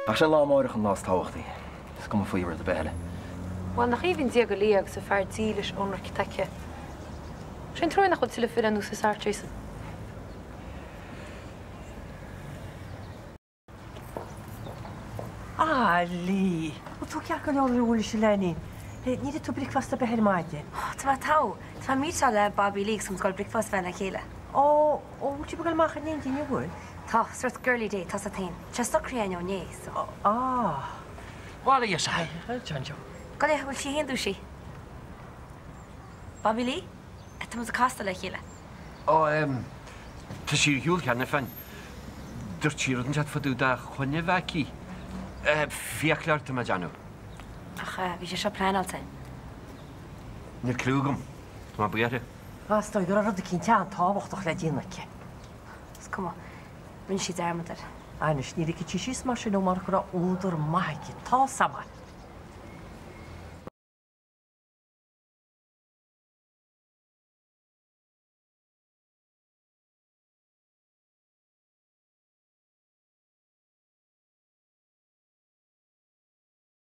Ach sé lámáireach an lás táhachtaí. Is go faoibar a beile. Bhain nach íhann dia go líag sa fear dílis ónar citaice. Sin troid nach chud sila fi an ús ar Jason. Lí. Wat tú ceach an áir bhfuil se lenin. Níidir tú bricfast a behir maide. Tá tá míte le Bobby Lee som gáil bricfast bheith le chéile. Ó tú begal mach an níine bhfuil? Tá, suirt girly day tá sa tain. Testoríon ó nééis. Bhála is sai. Johnjo. Go é bhfuil si héú si. Bobby Lee? Tá a casta le chéile. Tá sí hiúil cheanna fan. Dúirt tíad an teat faú a chuine bheitcí. Fiachleart a deanú. Ach, bhí sé seo pleáiltain. Na clúgam, má buire. Stoid gur rud a cinn tean táhachtach le déanacha. Cuma, rin si dermadar. Anis níidir tí síos mar sin ó mar go úidir maithe tá samar.